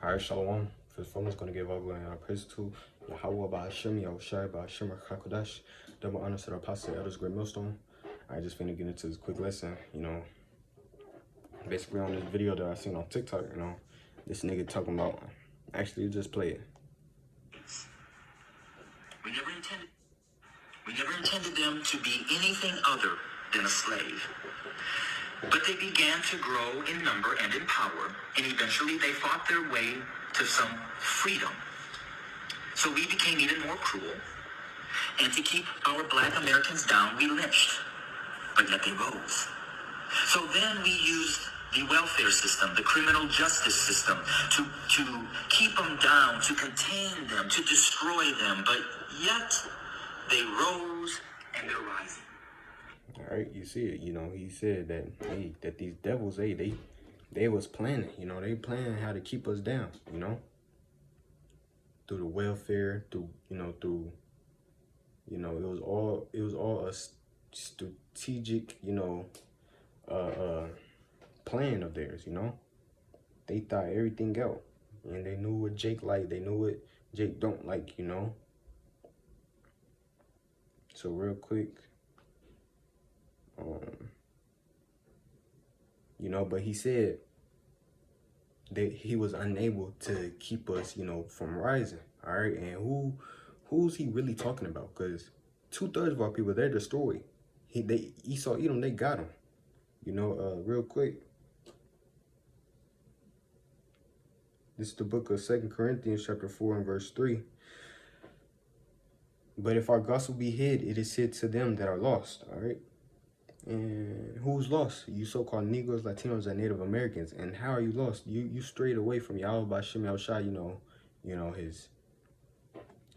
Alright, Shalom. First I'm just going to give all glory and praise to Yahweh Ba'Hashem, Yahushai Ba'Hashem, HaKadosh. Double honors to the apostle, elders, great millstone. I just finna get into this quick lesson, basically on this video that I seen on TikTok, this nigga talking about, actually just play it. We never intended them to be anything other than a slave. But they began to grow in number and in power, and eventually they fought their way to some freedom. So we became even more cruel, and to keep our black Americans down, we lynched, but yet they rose. So then we used the welfare system, the criminal justice system, to keep them down, to contain them, to destroy them, but yet they rose and they're rising. All right, you see it, he said that, hey, that these devils, hey, they was planning, they planning how to keep us down, through the welfare, through, it was all a strategic, plan of theirs, They thought everything out, and they knew what Jake liked, they knew what Jake don't like, So real quick, but he said that he was unable to keep us, from rising. All right, and who's he really talking about? Because 2/3 of our people, they're destroyed. Esau Edom, they got him. Real quick. This is the book of 2 Corinthians chapter 4 and verse 3. But if our gospel be hid, it is hid to them that are lost. All right. And who's lost? You so-called Negroes, Latinos, and Native Americans. And how are you lost? You strayed away from Yahweh Ba'Hashem Yahushai,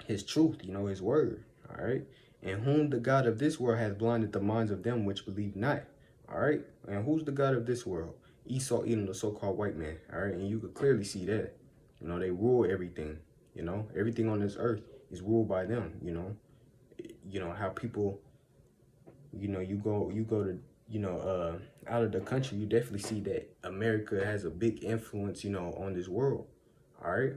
his truth, his word. All right. And whom the God of this world has blinded the minds of them which believe not. All right. And who's the God of this world? Esau Edom, the so-called white man. All right. And you could clearly see that. They rule everything. Everything on this earth is ruled by them. How people, you go to, out of the country, you definitely see that America has a big influence, on this world. All right.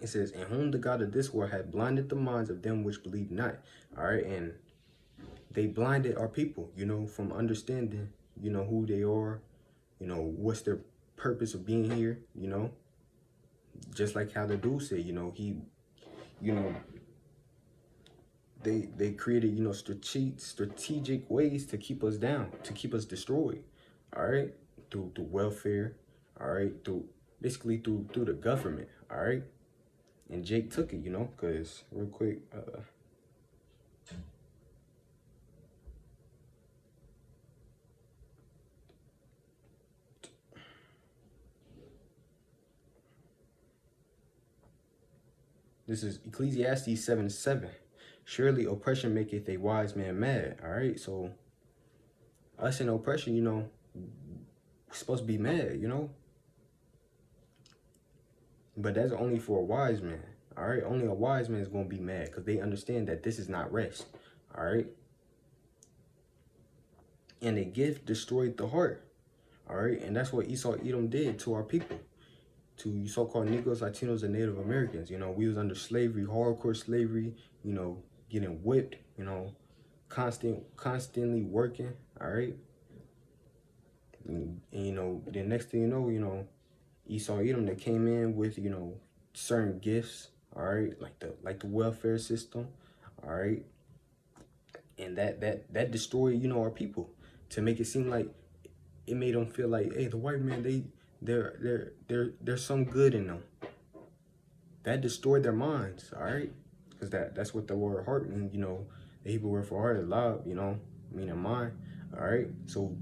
It says, and whom the God of this world had blinded the minds of them which believe not. All right. And they blinded our people, from understanding, who they are, what's their purpose of being here, just like how the dude said, they created, strategic ways to keep us down, to keep us destroyed. All right. Through welfare. All right. Basically through the government. All right. And Jake took it, because real quick, this is Ecclesiastes 7:7. Surely oppression maketh a wise man mad. All right. So us in oppression, we're supposed to be mad, But that's only for a wise man. All right. Only a wise man is going to be mad because they understand that this is not rest. All right. And a gift destroyed the heart. All right. And that's what Esau Edom did to our people, to so-called Negroes, Latinos, and Native Americans. We was under slavery, hardcore slavery, getting whipped, constantly working. All right. And the next thing you know, Esau Edom, they came in with, certain gifts, all right, like the welfare system, all right, and that destroyed, our people, to make it seem like it made them feel like, hey, the white man, there's some good in them. That destroyed their minds, all right, because that's what the word heart means, the Hebrew word for heart is love, meaning mind, all right. So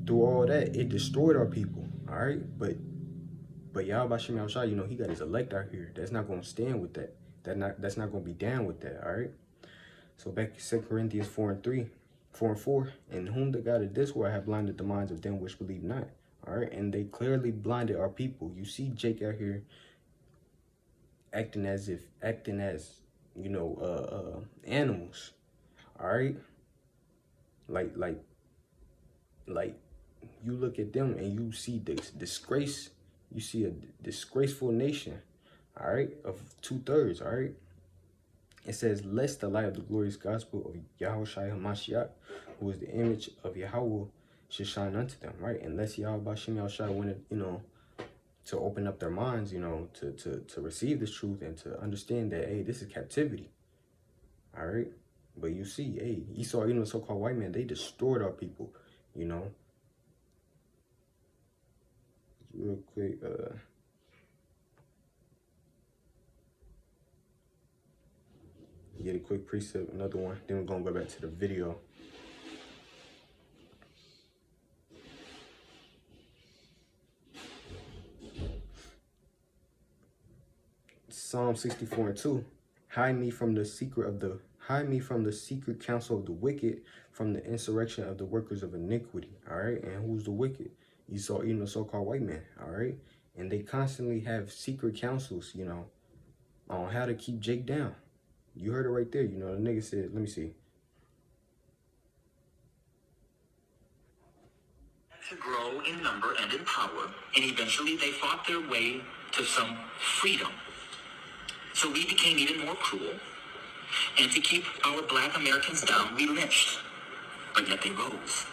through all that, it destroyed our people. All right. But Yahweh Ba'Hashem Yahushai, he got his elect out here. That's not going to stand with that. That's not going to be down with that. All right. So back to 2 Corinthians 4 and 4. And whom the God of this world have blinded the minds of them which believe not. All right. And they clearly blinded our people. You see Jake out here acting as animals. All right. Like you look at them and you see this disgrace, You see a disgraceful nation, all right, of 2/3, all right. It says, lest the light of the glorious gospel of Yahushua HaMashiach, who is the image of Yahweh, should shine unto them, right? Unless Yahweh Shem Yahushua wanted, to open up their minds, to receive this truth and to understand that, hey, this is captivity, all right? But you see, hey, Esau, the so-called white man, they destroyed our people, Real quick, get a quick precept, another one, then we're gonna go back to the video. Psalm 64:2. Hide me from the secret counsel of the wicked, from the insurrection of the workers of iniquity. All right. And who's the wicked? Esau, the so-called white man. All right. And they constantly have secret counsels, on how to keep Jake down. You heard it right there. The nigga said, let me see. To grow in number and in power, and eventually they fought their way to some freedom. So we became even more cruel, and to keep our black Americans down, we lynched, but yet they rose.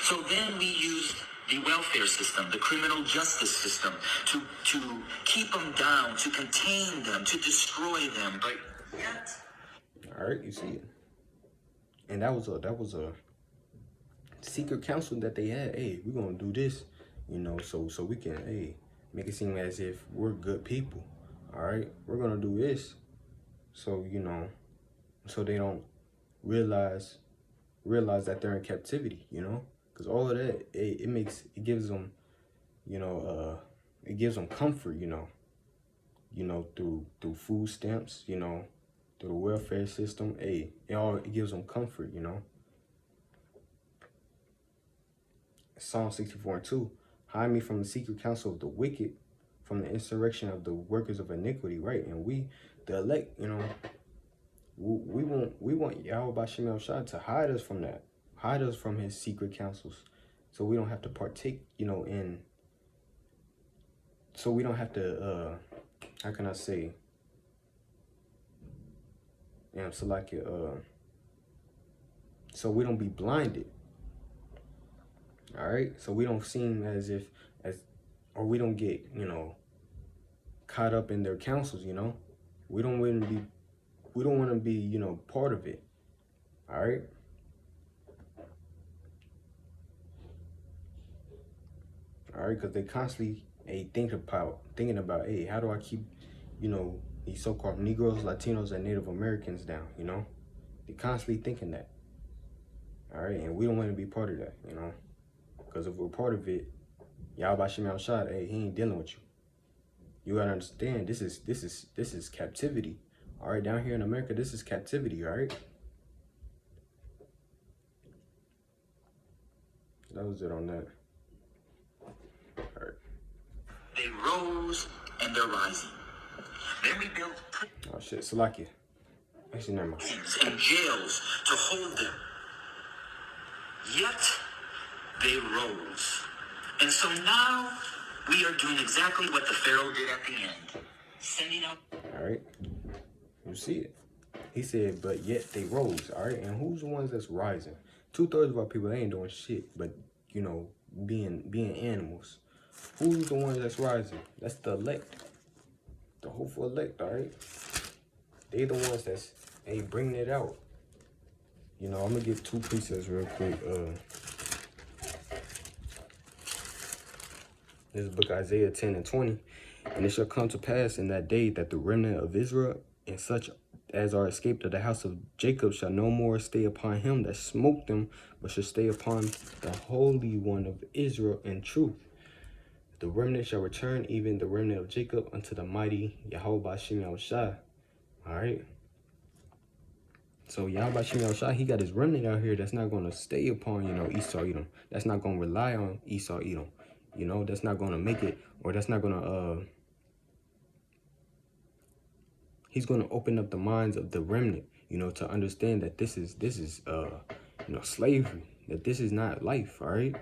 So then we used the welfare system, the criminal justice system, to keep them down, to contain them, to destroy them, but yet... All right, you see it. And that was a secret counsel that they had. Hey, we're gonna do this, so we can, hey, make it seem as if we're good people. All right, we're gonna do this, so so they don't realize that they're in captivity, because all of that, it gives them, it gives them comfort, through food stamps, through the welfare system. Hey, it gives them comfort, Psalm 64:2. Hide me from the secret counsel of the wicked, from the insurrection of the workers of iniquity, right? And we, the elect, we want Yahweh Shem Yahushua to hide us from that, hide us from his secret counsels, so we don't have to partake, so we don't have to, how can I say, so we don't be blinded, all right? So we don't seem or we don't get, caught up in their counsels, we don't want to be, part of it. All right. All right, because they constantly thinking about, hey, how do I keep, these so-called Negroes, Latinos, and Native Americans down, They constantly thinking that. All right, and we don't want to be part of that, because if we're part of it, Yahweh Shem Yahushua, hey, he ain't dealing with you. You gotta understand, this is captivity. All right, down here in America, this is captivity. All right. That was it on that. All right. They rose and they're rising. Then we built oh shit, Salakia. Actually, never mind. And jails to hold them. Yet they rose. And so now we are doing exactly what the Pharaoh did at the end. Sending out... All right. You see it. He said, but yet they rose. All right. And who's the ones that's rising? 2/3 of our people, they ain't doing shit but, being animals. Who's the ones that's rising? That's the elect. The hopeful elect, all right? They the ones that's, bringing it out. I'm going to give two precepts real quick. This is book Isaiah 10:20. And it shall come to pass in that day that the remnant of Israel and such as are escaped of the house of Jacob shall no more stay upon him that smote them, but shall stay upon the Holy One of Israel in truth. The remnant shall return, even the remnant of Jacob, unto the mighty Yahweh Shem Yahushua. All right. So Yahweh Shem Yahushua, he got his remnant out here that's not going to stay upon, Esau Edom. That's not going to rely on Esau Edom. That's not going to make it, or that's not going to, he's going to open up the minds of the remnant, to understand that this is slavery, that this is not life, all right?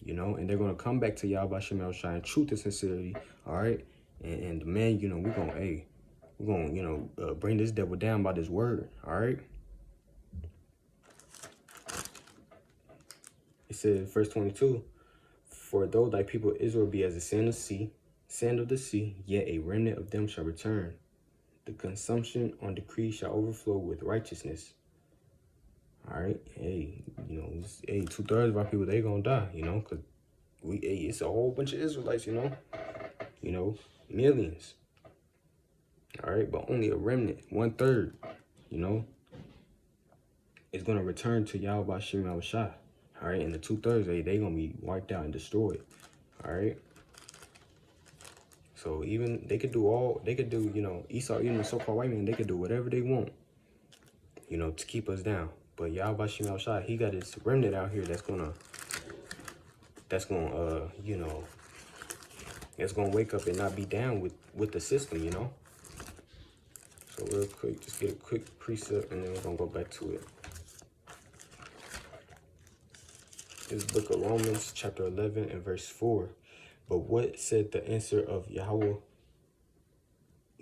you know, and they're going to come back to Yahweh Shem Shai in truth and sincerity, all right? And the man, you know, we're going to, you know, bring this devil down by this word, all right? It says, verse 22, for though thy people Israel be as the sand of the sea, yet a remnant of them shall return. The consumption on decree shall overflow with righteousness. All right, hey, you know, hey, 2/3 of our people, they gonna die, you know, because it's a whole bunch of Israelites, you know, millions. All right, but only a remnant, 1/3, you know, is gonna return to Yahweh Shem Shai. All right, and the 2/3, they gonna be wiped out and destroyed. All right. So even they could do, you know, Esau, even the so-called white man, they could do whatever they want, you know, to keep us down. But Yahweh Shem Shai, he got his remnant out here that's gonna, you know, that's gonna wake up and not be down with the system, you know. So real quick, just get a quick precept and then we're gonna go back to it. This book of Romans, chapter 11 and verse 4. But what said the answer of Yahweh?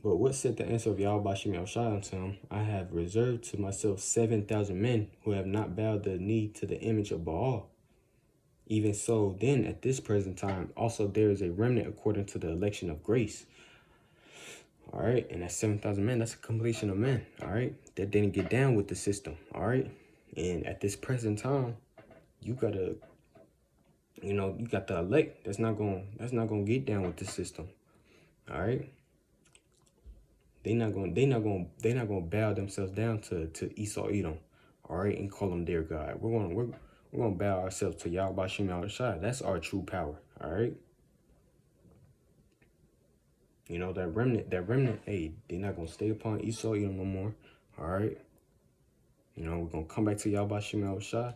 But what said the answer of Yahweh Shem Shai unto him? I have reserved to myself 7,000 men who have not bowed the knee to the image of Baal. Even so, then at this present time, also there is a remnant according to the election of grace. All right, and that's 7,000 men. That's a completion of men. All right, that didn't get down with the system. All right, and at this present time, you gotta, you know, you got the elect that's not gonna get down with the system. All right. They're not gonna bow themselves down to Esau Edom, all right, and call them their God. We're gonna bow ourselves to Yahweh Shem Shai. That's our true power, all right. You know, that remnant, hey, they're not gonna stay upon Esau Edom no more, all right. You know, we're gonna come back to Yahweh Shem Shai,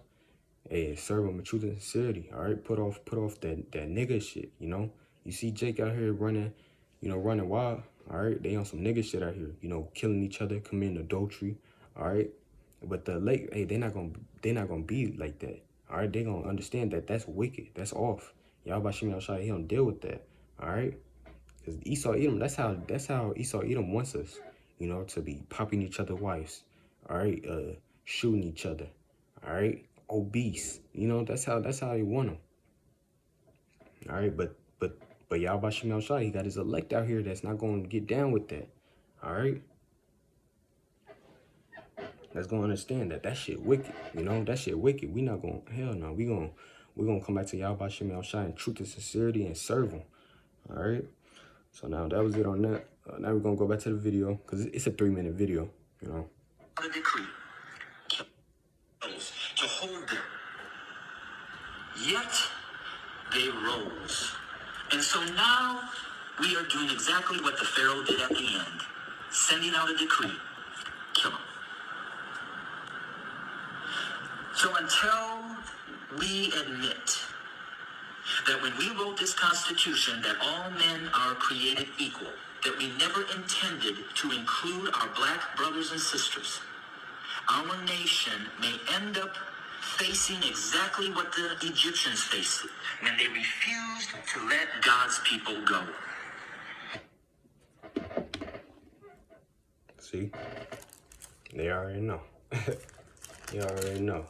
hey, serve him with truth and sincerity, all right. Put off that nigga shit, you know. You see Jake out here running wild. All right, they on some nigga shit out here, you know, killing each other, committing adultery. All right, but the late, hey, they're not gonna be like that. All right, they gonna understand that that's wicked, that's off. Yahweh Shem Shai, he don't deal with that. All right, because Esau Edom, that's how Esau Edom wants us, you know, to be popping each other wives. All right, shooting each other. All right, obese. You know, that's how they want them. All right, but Yahweh Shem Shai, he got his elect out here that's not going to get down with that. All right? That's going to understand that shit wicked. You know, that shit wicked. We not going, hell no. We're going to come back to Yahweh Shem Shai in truth and sincerity and serve him. All right? So now that was it on that. Now we're going to go back to the video because it's a 3-minute video, you know. A decree to hold them. Yet they rose. And so now we are doing exactly what the Pharaoh did at the end, sending out a decree, kill them. So until we admit that when we wrote this Constitution that all men are created equal, that we never intended to include our black brothers and sisters, our nation may end up facing exactly what the Egyptians faced when they refused to let God's people go. See? They already know. You already know.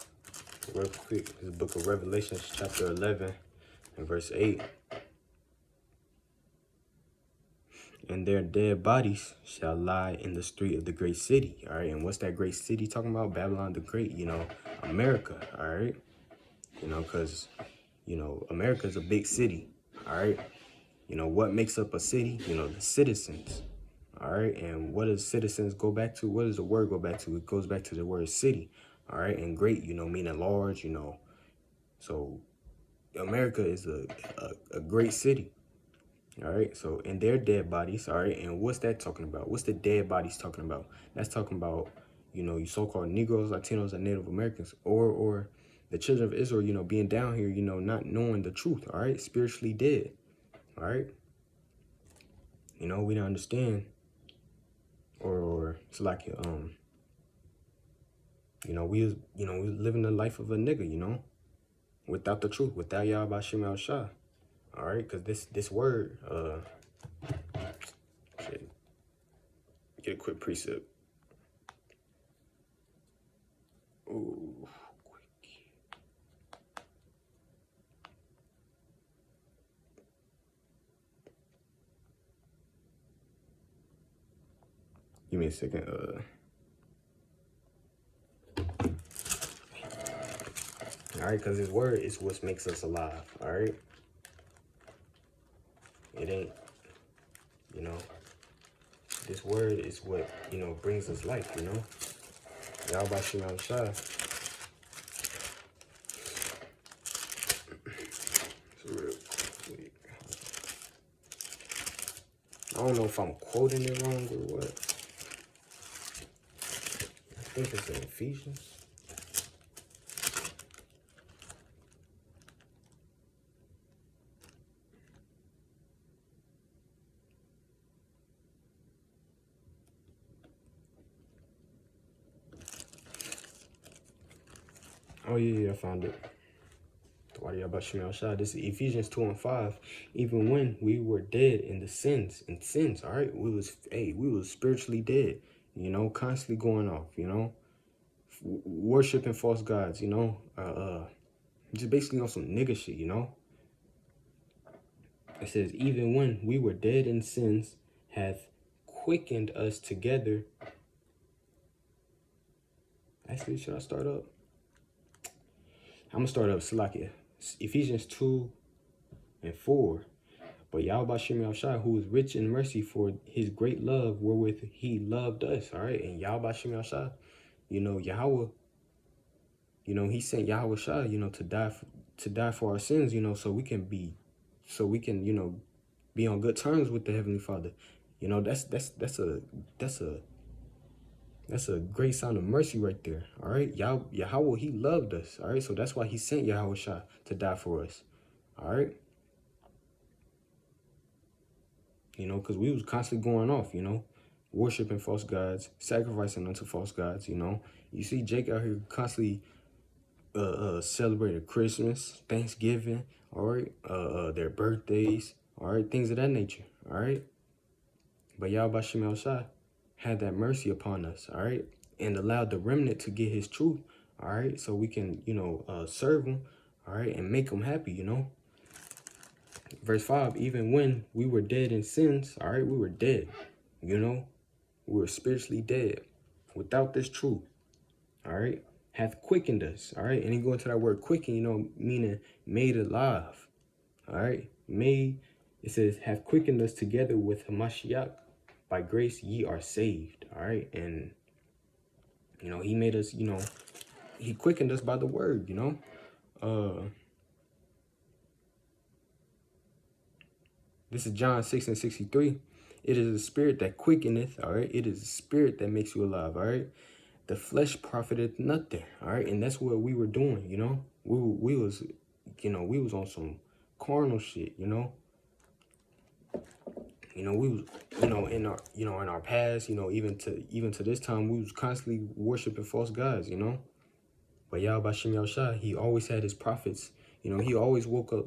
Real quick, this book of Revelation, chapter 11 and verse 8. And their dead bodies shall lie in the street of the great city. All right, and what's that great city talking about? Babylon the Great, you know, America, all right? You know, because, you know, America is a big city, all right? You know, what makes up a city? You know, the citizens, all right? And what does citizens go back to? What does the word go back to? It goes back to the word city, all right? And great, you know, meaning large, you know. So America is a great city. All right, so in their dead bodies, all right, and what's that talking about? What's the dead bodies talking about? That's talking about, you know, you so-called Negroes, Latinos, and Native Americans, or the children of Israel, you know, being down here, you know, not knowing the truth, all right, spiritually dead, all right. You know, we don't understand, or it's like, you know, we was living the life of a nigga, you know. without the truth, without Yahweh Shem Al Shah. All right, because this word, shit, get a quick precept. Ooh, quick. Give me a second. All right, because his word is what makes us alive. All right, it ain't, you know, this word is what, you know, brings us life, you know. Yahweh Shem Al Shah. So real quick. I don't know if I'm quoting it wrong or what. I think it's in Ephesians. Oh yeah, I found it. This is Ephesians 2:5. Even when we were dead in the sins, all right, we was spiritually dead, you know, constantly going off, you know, worshiping false gods, you know, just basically on some nigga shit, you know. It says, even when we were dead in sins, hath quickened us together. Actually, should I start up? I'm gonna start up Salakia. Ephesians 2:4. But Yahweh Shem Yahshua, who is rich in mercy for his great love wherewith he loved us. All right. And Yahweh Shem Yahshua, you know, Yahweh, you know, he sent Yahweh Shah, you know, to die for our sins, you know, so we can, you know, be on good terms with the Heavenly Father. You know, that's a great sign of mercy right there. All right. Yahweh, he loved us. All right. So that's why he sent Yahweh Shah to die for us. All right. You know, because we was constantly going off, you know, worshiping false gods, sacrificing unto false gods, you know. You see Jake out here constantly celebrating Christmas, Thanksgiving, all right, their birthdays, all right, things of that nature, all right. But Yahweh Shem El Shai had that mercy upon us, all right, and allowed the remnant to get his truth, all right, so we can, you know, serve him, all right, and make him happy, you know. Verse 5, even when we were dead in sins, all right, we were dead, you know, we were spiritually dead without this truth, all right, hath quickened us, all right, and you go into that word quicken, you know, meaning made alive, all right, it says, hath quickened us together with Hamashiach, by grace ye are saved, all right, and, you know, he made us, you know, he quickened us by the word, you know, this is John 6:63. It is a spirit that quickeneth, all right? It is a spirit that makes you alive, all right? The flesh profiteth nothing, all right? And that's what we were doing, you know? We was, you know, we was on some carnal shit, you know? You know, we was, you know, in our past, you know, even to this time, we was constantly worshiping false gods, you know? But Yahweh Shem Yahushua, he always had his prophets, you know, he always woke up,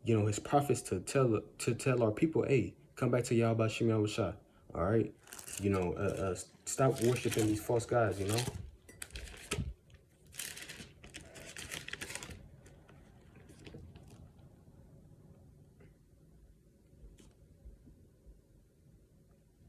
you know, his prophets to tell our people, hey, come back to Yahweh Shem Yahushua, all right? You know, stop worshiping these false gods, you know?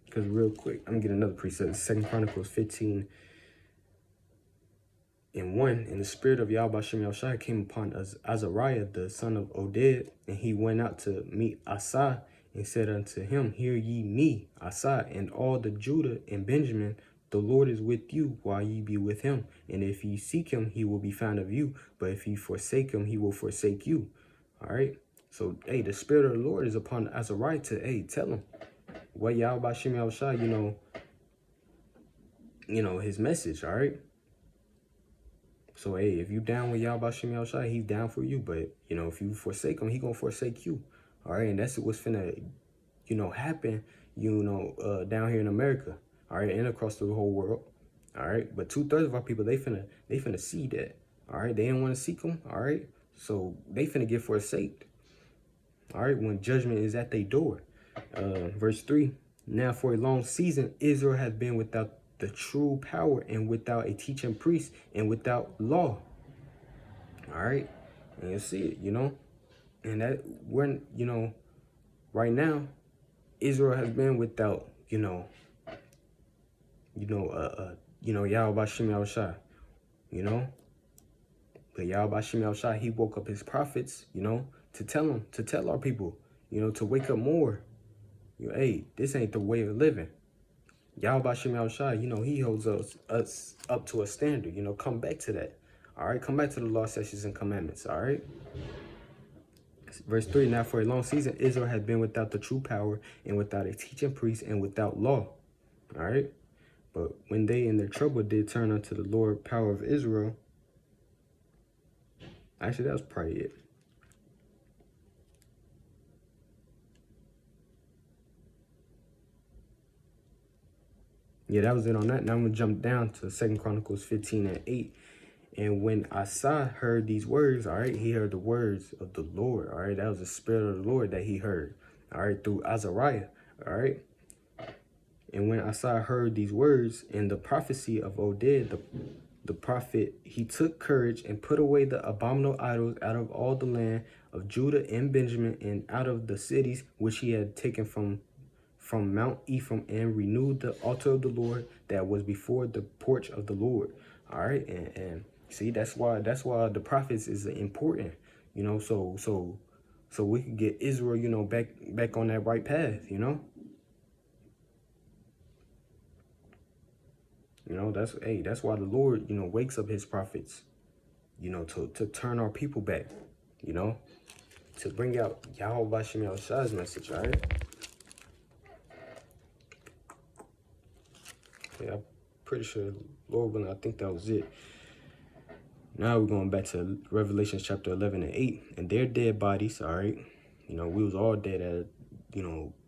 Because real quick, I'm going to get another precept. 2 Chronicles 15:1. And the spirit of Yahweh Shem Yahushua came upon Azariah, the son of Oded, and he went out to meet Asa, and said unto him, hear ye me, Asa, and all the Judah and Benjamin, the Lord is with you while ye be with him. And if ye seek him, he will be found of you. But if ye forsake him, he will forsake you. All right. So, hey, the spirit of the Lord is upon Azariah to, hey, tell him what Yahweh Shem Yahushua, you know, his message. All right. So, hey, if you down with Yahweh Shem Yahushua, he's down for you. But, you know, if you forsake him, he gonna forsake you. All right. And that's what's finna, you know, happen, you know, down here in America. All right. And across the whole world. All right. But 2/3 of our people, they finna see that. All right. They didn't want to seek him. All right. So they finna get forsaked. All right, when judgment is at their door. Verse 3. Now for a long season, Israel has been without the true power and without a teaching priest and without law. All right. And you see it, and that when, right now, Israel has been without, Yahweh Shem Yahushua, but Yahweh Shem Yahushua, he woke up his prophets, to tell our people, to wake up more. Hey, this ain't the way of living. Yahweh Shem Yahushua, he holds us up to a standard, come back to that. All right, come back to the law, statutes, and commandments, all right? Verse 3, now for a long season, Israel had been without the true power and without a teaching priest and without law, all right? But when they in their trouble did turn unto the Lord power of Israel, actually, that was probably it. Yeah, that was it on that. Now I'm going to jump down to 2 Chronicles 15 and 8. And when Asa heard these words, all right, he heard the words of the Lord, all right? That was the spirit of the Lord that he heard, all right, through Azariah, all right? And when Asa heard these words and the prophecy of Oded, the prophet, he took courage and put away the abominable idols out of all the land of Judah and Benjamin and out of the cities which he had taken from Mount Ephraim, and renewed the altar of the Lord that was before the porch of the Lord. All right, and see, that's why the prophets is important, so we could get Israel, back on that right path, that's why the Lord, wakes up his prophets, to turn our people back, to bring out Yahweh Shem Yahushua's message, all right? Yeah, I'm pretty sure, Lord willing, I think that was it. Now we're going back to Revelation chapter 11 and 8. And their dead bodies, all right? We was all dead at a,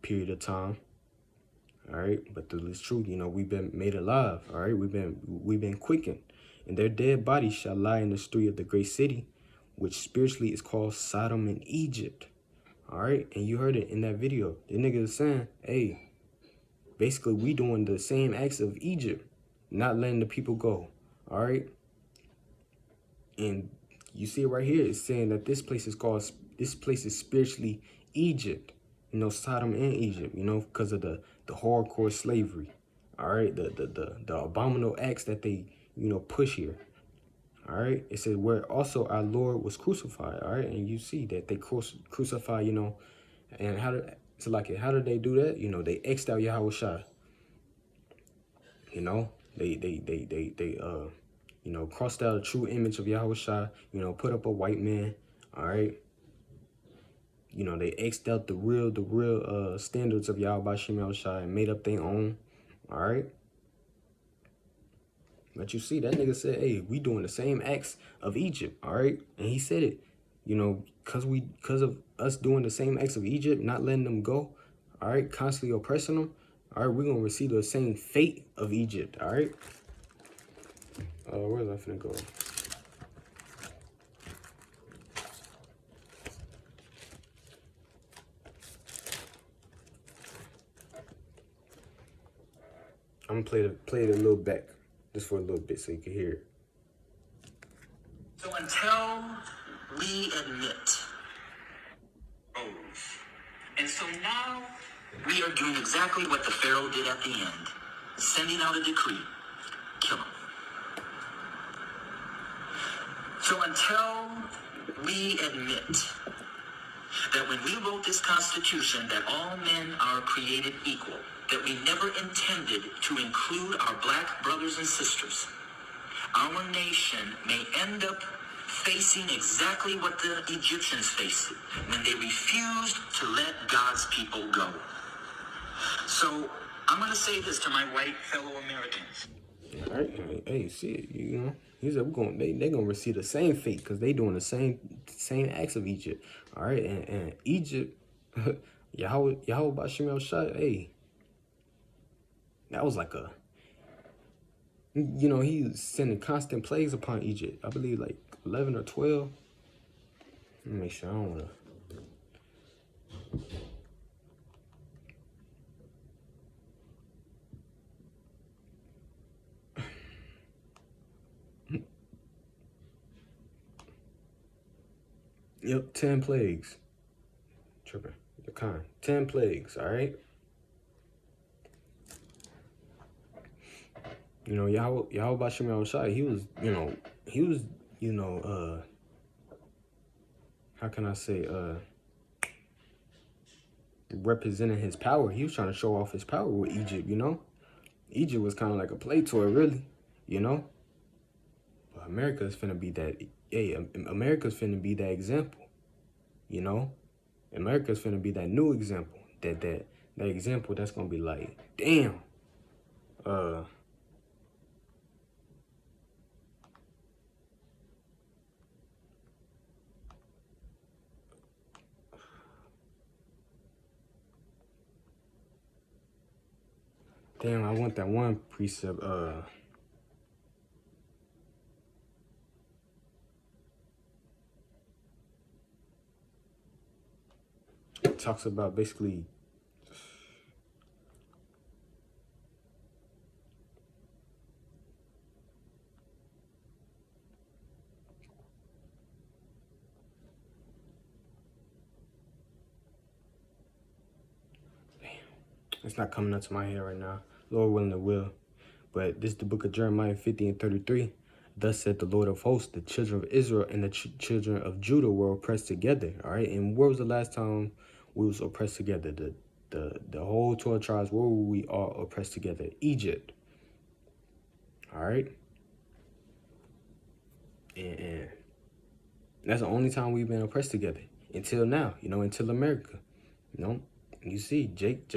period of time. All right? But through this truth, we've been made alive, all right? We've been quickened. And their dead bodies shall lie in the street of the great city, which spiritually is called Sodom and Egypt. All right? And you heard it in that video. The nigga is saying, hey, basically, we doing the same acts of Egypt, not letting the people go, all right? And you see it right here. It's saying that this place is spiritually Egypt, Sodom and Egypt, because of the hardcore slavery, all right? The abominable acts that they, push here, all right? It says where also our Lord was crucified, all right? And you see that they crucify, and how did they do that? They X'd out Yahushua. They crossed out a true image of Yahushua, put up a white man, all right? They X'd out the real standards of Yahweh Shem Yahushua and made up their own, all right? But you see, that nigga said, hey, we doing the same acts of Egypt, all right? And he said it, because of us doing the same acts of Egypt, not letting them go, all right, constantly oppressing them, all right, we're going to receive the same fate of Egypt, all right? Where's I finna go? I'm gonna play it a little back, just for a little bit so you can hear it. So until we admit, and so now we are doing exactly what the Pharaoh did at the end, sending out a decree, kill him. So until we admit that when we wrote this Constitution that all men are created equal, that we never intended to include our black brothers and sisters, our nation may end up facing exactly what the Egyptians faced when they refused to let God's people go. So I'm going to say this to my white fellow Americans. All right, hey, see it, he said they gonna receive the same fate because they doing the same acts of Egypt. All right, and Egypt, Yahweh Bashem Yahushua, hey, that was like he was sending constant plagues upon Egypt. I believe like 11 or 12. Let me make sure I don't want to. Yep, 10 plagues. Tripping. The kind. 10 plagues, all right? You know, Yahweh Bashim Yahushai, he was, how can I say, representing his power. He was trying to show off his power with Egypt, you know? Egypt was kind of like a play toy, really, you know? But America's finna be that, America's finna be that example, you know? America's finna be that new example, that example that's gonna be like, damn, damn, I want that one precept, it talks about basically, it's not coming up to my head right now. Lord willing it will. But this is the book of Jeremiah 50 and 33. Thus said the Lord of hosts, the children of Israel and the children of Judah were oppressed together. All right. And where was the last time we was oppressed together? The whole 12 tribes, where were we all oppressed together? Egypt. All right. And that's the only time we've been oppressed together until now, you know, until America. You know, you see, Jake,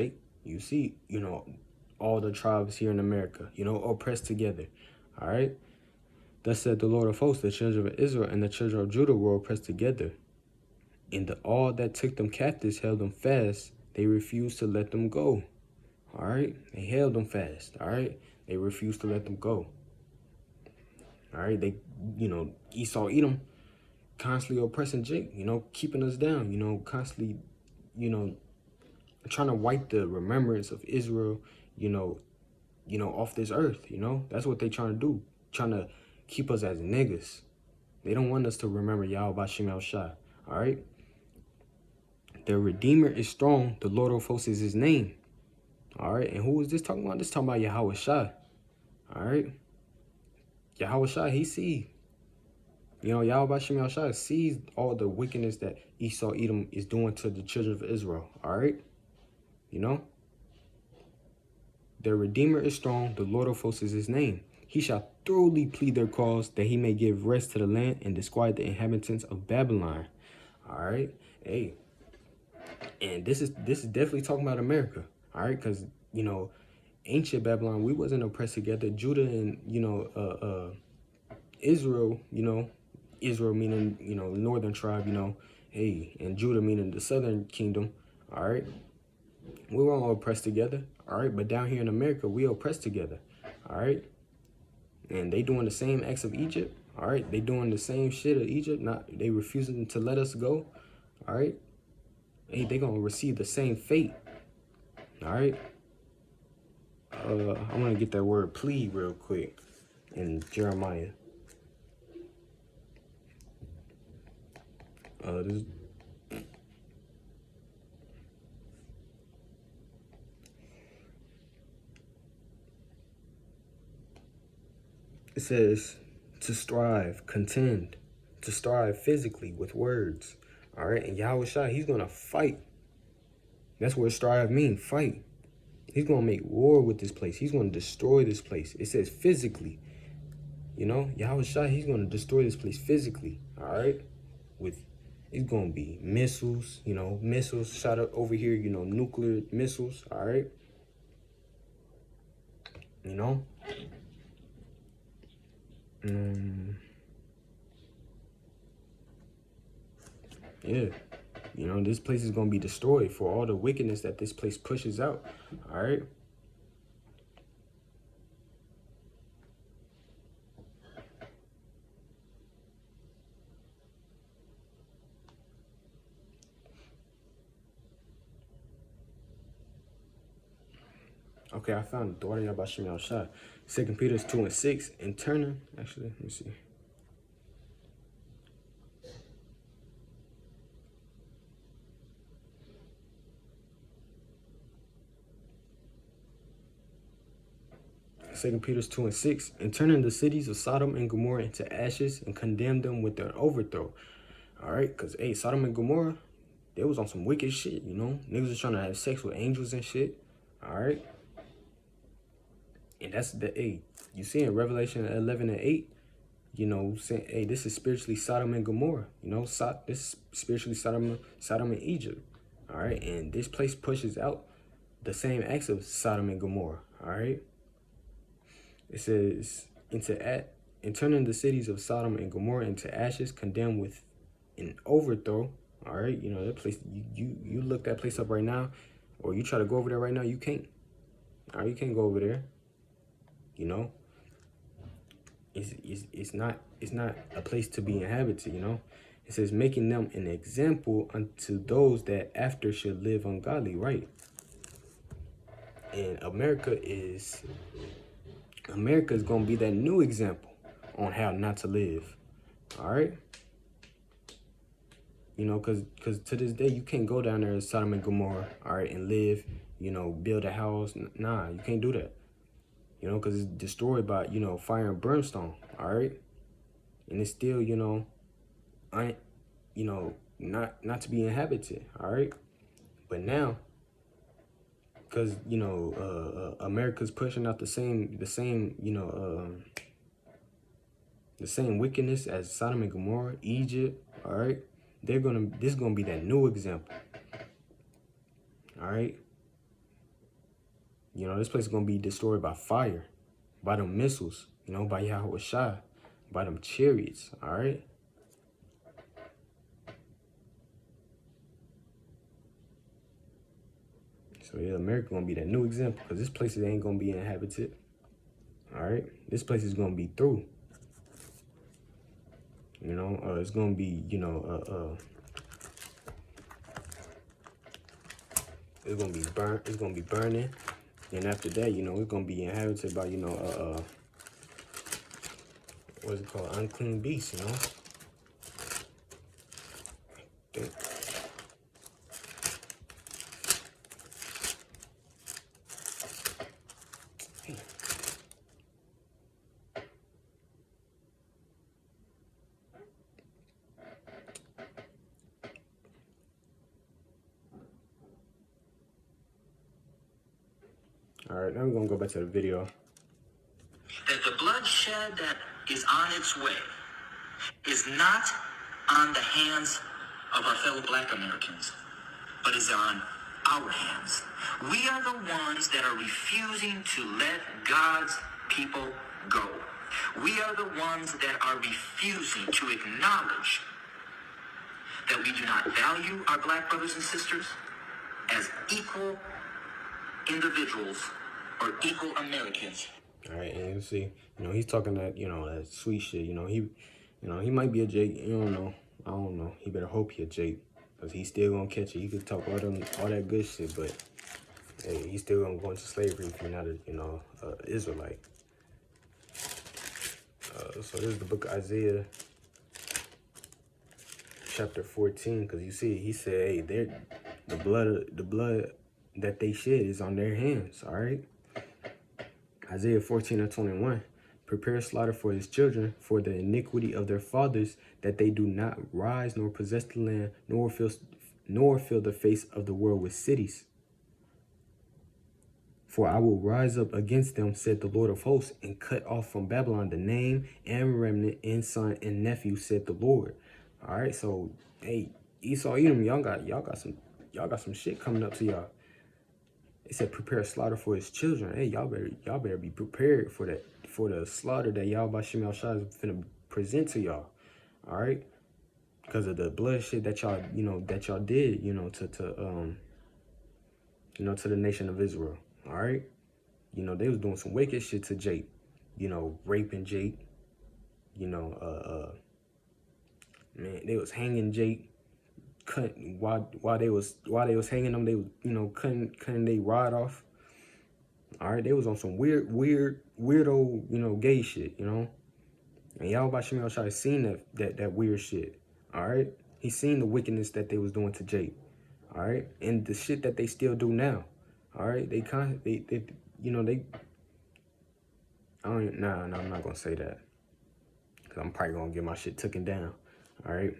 you see, you know, all the tribes here in America, you know, oppressed together. All right. Thus said the Lord of hosts, the children of Israel and the children of Judah were oppressed together. And all that took them captives held them fast. They refused to let them go. All right. They held them fast. All right. They refused to let them go. All right. They, you know, Esau, Edom, constantly oppressing Jake, you know, keeping us down, you know, constantly, you know, trying to wipe the remembrance of Israel, you know, off this earth, you know. That's what they trying to do. Trying to keep us as niggas. They don't want us to remember Yahweh Bashim Shah. All right. The Redeemer is strong. The Lord of hosts is his name. All right. And who is this talking about? This talking about Yahweh Shah. All right. Yahweh Shah, he sees. You know, Yahweh Bashim Shah sees all the wickedness that Esau Edom is doing to the children of Israel. All right. You know. Their Redeemer is strong. The Lord of hosts is his name. He shall thoroughly plead their cause, that he may give rest to the land and disquiet the inhabitants of Babylon. All right. Hey. And this is definitely talking about America. All right. Because, you know, ancient Babylon, we wasn't oppressed together. Judah and, you know, Israel, you know, Israel meaning, you know, northern tribe, you know, hey, and Judah meaning the southern kingdom. All right. We were all oppressed together. All right. But down here in America, we oppressed together. All right. And they doing the same acts of Egypt. All right. They doing the same shit of Egypt. They refusing to let us go. All right. Hey, they going to receive the same fate. All right. I want to get that word plead real quick in Jeremiah. It says to strive, contend, to strive physically with words. All right. And Yahweh Shai, he's going to fight. That's what strive means, fight. He's going to make war with this place. He's going to destroy this place. It says physically. You know, Yahweh Shai, he's going to destroy this place physically. All right. It's going to be missiles, you know, missiles shot up over here, you know, nuclear missiles. All right. You know. Yeah. You know, this place is going to be destroyed for all the wickedness that this place pushes out. All right. Okay, I found the daughter about Shimei Shah. 2 Peter 2:6. And turning, actually, let me see. Second Peter 2:6. And turning the cities of Sodom and Gomorrah into ashes and condemn them with their overthrow. All right, because, hey, Sodom and Gomorrah, they was on some wicked shit, you know? Niggas was trying to have sex with angels and shit. All right? And that's the, hey, you see in Revelation 11:8, you know, saying, hey, this is spiritually Sodom and Gomorrah. You know, this is spiritually Sodom and Egypt. All right? And this place pushes out the same acts of Sodom and Gomorrah. All right? It says, and turning the cities of Sodom and Gomorrah into ashes, condemned with an overthrow. All right, you know that place. You look that place up right now, or you try to go over there right now. You can't. All right, you can't go over there. You know, it's not a place to be inhabited. You know, it says making them an example unto those that after should live ungodly. Right, and America is gonna be that new example on how not to live. All right. You know, because to this day, you can't go down there to Sodom and Gomorrah, all right, and live, you know, build a house. Nah, you can't do that. You know, because it's destroyed by, you know, fire and brimstone, all right? And it's still, you know, not to be inhabited, all right? But now, because, you know, America's pushing out the same, you know, the same wickedness as Sodom and Gomorrah, Egypt, all right? This is gonna be that new example. All right. You know, this place is gonna be destroyed by fire, by them missiles, you know, by Yahweh Shai, by them chariots, all right? So yeah, America gonna be that new example, because this place ain't gonna be inhabited. All right. This place is gonna be through. You know, it's gonna be, you know, it's gonna be burnt. It's gonna be burning, and after that, you know, it's gonna be inhabited by, you know, what's it called, unclean beasts. You know. All right, now we're gonna go back to the video. That the bloodshed that is on its way is not on the hands of our fellow black Americans, but is on our hands. We are the ones that are refusing to let God's people go. We are the ones that are refusing to acknowledge that we do not value our black brothers and sisters as equal individuals or equal Americans. All right, and you see, you know, he's talking that, you know, that sweet shit. You know, he might be a Jake. You don't know. I don't know. He better hope he a Jake, because he's still gonna catch it. He could talk all that good shit, but hey, he's still gonna go into slavery if you're not a, you know, Israelite. So this is the book of Isaiah, chapter 14, because you see, he said, hey, the blood that they shed is on their hands. All right. Isaiah 14:21. Prepare slaughter for his children, for the iniquity of their fathers, that they do not rise nor possess the land, nor fill the face of the world with cities. For I will rise up against them, said the Lord of hosts, and cut off from Babylon the name and remnant and son and nephew, said the Lord. All right, so hey, Esau, Edom, y'all got some shit coming up to y'all. It said prepare slaughter for his children. Hey, y'all better be prepared for that, for the slaughter that y'all by Shimei Shai is finna present to y'all. All right, because of the bloodshed that y'all, you know, did, you know, to the nation of Israel. All right, you know, they was doing some wicked shit to Jake, you know, raping Jake, you know, man, they was hanging Jake. While they was hanging them, they was, you know, cutting they rod off. All right, they was on some weirdo, gay shit, And Yahweh Shem Yahushua seen that weird shit. All right, he seen the wickedness that they was doing to Jake. All right, and the shit that they still do now. All right, they I don't. Nah, I'm not gonna say that, cause I'm probably gonna get my shit taken down. All right,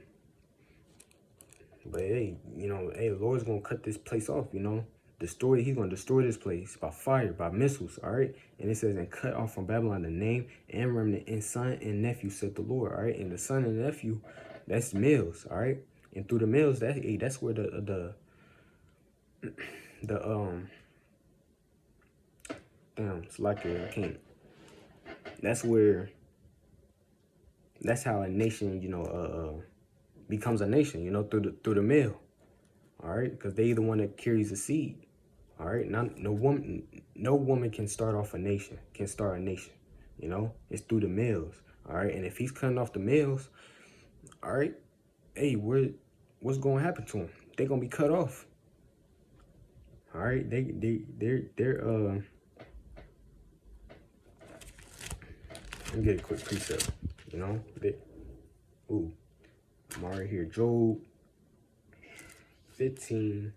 but hey, the Lord's gonna cut this place off. He's gonna destroy this place by fire, by missiles. All right, and it says, and cut off from Babylon the name and remnant and son and nephew, said the Lord. All right, and the son and nephew, that's males. All right, and through the males, that's where the damn, it's like I can't. That's how a nation, becomes a nation, through the male. All right, because they the one that carries the seed. All right, no woman can start a nation. It's through the males. All right, and if he's cutting off the males, all right, hey, what's going to happen to them? They're gonna be cut off. All right, they're Let me get a quick precept. I'm already here. Job 15.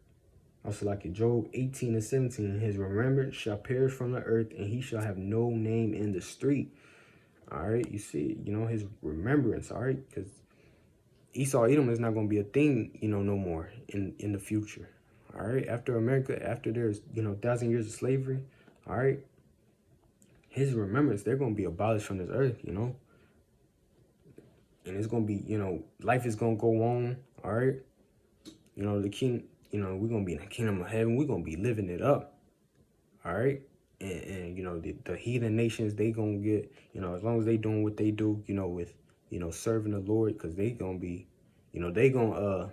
Also like it, Job 18 and 17. His remembrance shall perish from the earth, and he shall have no name in the street. All right, you see, his remembrance. All right, because Esau Edom is not going to be a thing, no more in the future. All right, after there's 1,000 years of slavery. All right, his remembrance, they're going to be abolished from this earth, and it's going to be, life is going to go on. All right, the king. We're going to be in the kingdom of heaven. We're going to be living it up. All right. And the heathen nations, they going to get, as long as they doing what they do, with, serving the Lord, because they going to be, they going to,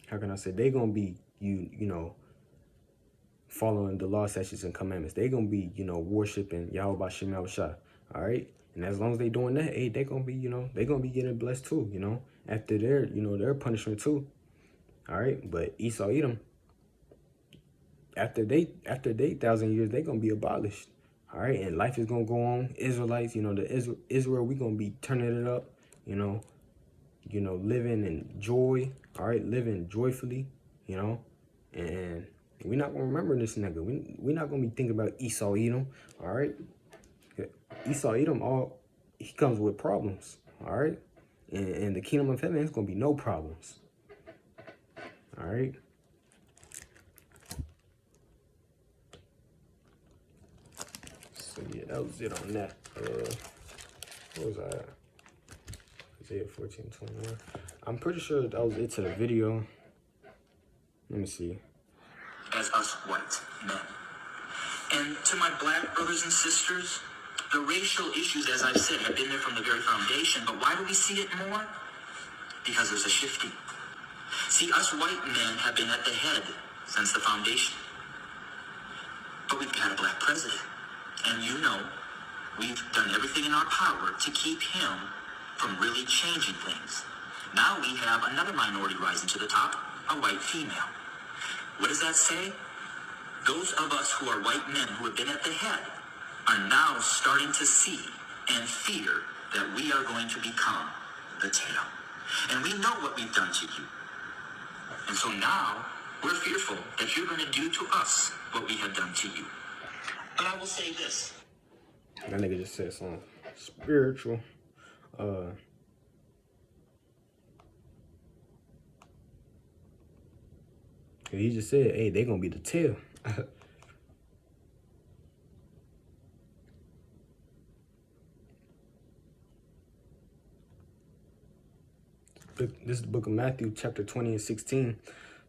how can I say, they going to be, following the law, statutes, and commandments. They going to be, worshiping Yahweh Shem Yahushua. All right. And as long as they doing that, hey, they going to be, they going to be getting blessed too, after their punishment too. All right, but Esau Edom, after they 1,000 years, they're gonna be abolished. All right, and life is gonna go on. Israelites, Israel, we gonna be turning it up. Living in joy. All right, living joyfully. And we're not gonna remember this nigga. We're not gonna be thinking about Esau Edom. All right, Esau Edom, he comes with problems. All right, and the kingdom of heaven is gonna be no problems. All right. So yeah, that was it on that. What was I at? Isaiah 14:21. I'm pretty sure that was it to the video. Let me see. As us white men. And to my black brothers and sisters, the racial issues, as I've said, have been there from the very foundation. But why do we see it more? Because there's a shifting. See, us white men have been at the head since the foundation. But we've had a black president. And we've done everything in our power to keep him from really changing things. Now we have another minority rising to the top, a white female. What does that say? Those of us who are white men who have been at the head are now starting to see and fear that we are going to become the tail. And we know what we've done to you. And so now we're fearful that you're going to do to us what we have done to you. But I will say this. That nigga just said something spiritual. He just said, hey, they gonna be the tail. This is the book of Matthew, chapter 20 and 16.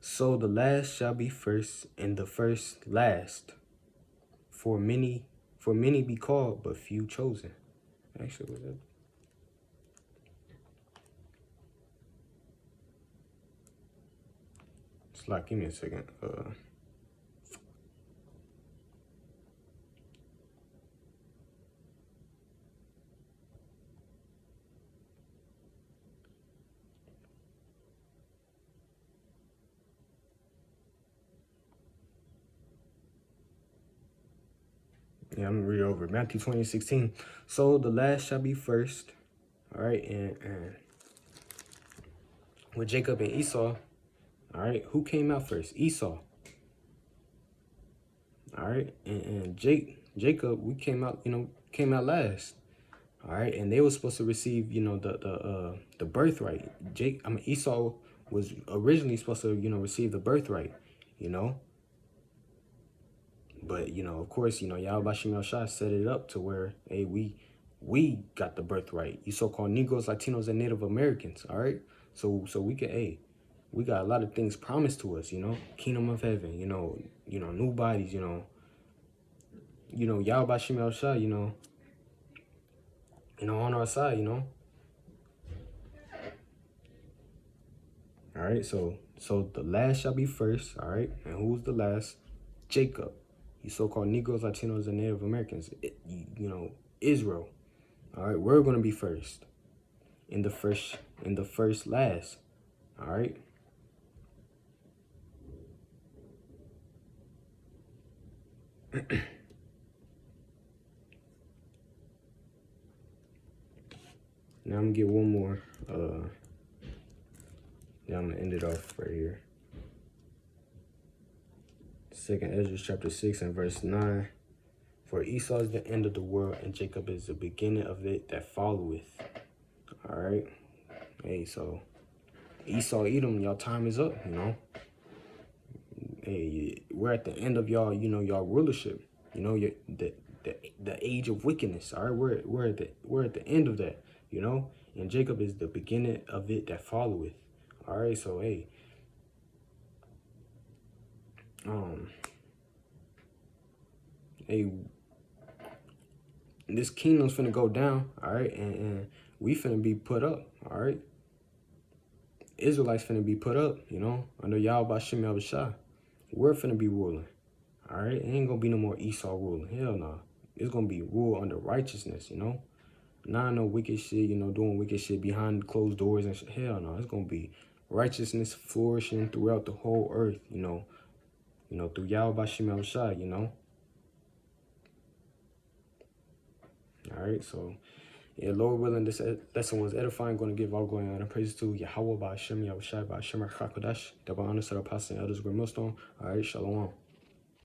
So the last shall be first, and the first last. For many be called, but few chosen. Actually, was that? It's like, give me a second. Yeah, I'm gonna read it over. Matthew 20:16. So the last shall be first. All right, and with Jacob and Esau, all right, who came out first? Esau. All right, and Jacob, we came out, came out last. All right, and they were supposed to receive, the birthright. Esau was originally supposed to, receive the birthright, you know. But of course, Yahweh Shem Shai set it up to where, hey, we got the birthright. You so-called Negroes, Latinos, and Native Americans. All right, so we can, hey, we got a lot of things promised to us. Kingdom of heaven. New bodies. Yahweh Shem Shai. On our side. All right, so the last shall be first. All right, and who's the last? Jacob. You so-called Negroes, Latinos, and Native Americans. Israel. All right, we're gonna be first. In the first last. All right. Now I'm gonna get one more. Then I'm gonna end it off right here. 2nd Ezra chapter 6 and verse 9. For Esau is the end of the world, and Jacob is the beginning of it that followeth. All right. Hey, so Esau, Edom, y'all time is up. Hey, we're at the end of y'all, y'all rulership. The age of wickedness. All right, we're at the end of that. And Jacob is the beginning of it that followeth. All right, so hey, hey, this kingdom's finna go down. All right, and we finna be put up. All right, Israelites finna be put up. Under Yahweh Shem Shai. We're finna be ruling. All right, it ain't gonna be no more Esau ruling. Hell no. Nah. It's gonna be rule under righteousness. Not no wicked shit. Doing wicked shit behind closed doors and shit. Hell no. It's gonna be righteousness flourishing throughout the whole earth. Through Yahweh Shem Shai. All right, so yeah, Lord willing, this lesson was edifying. Going to give all glory and honor praise to Yahweh by Shem Yahushai by Shem HaKadosh. Double honor to the apostle and elders, great millstone. All right, shalom.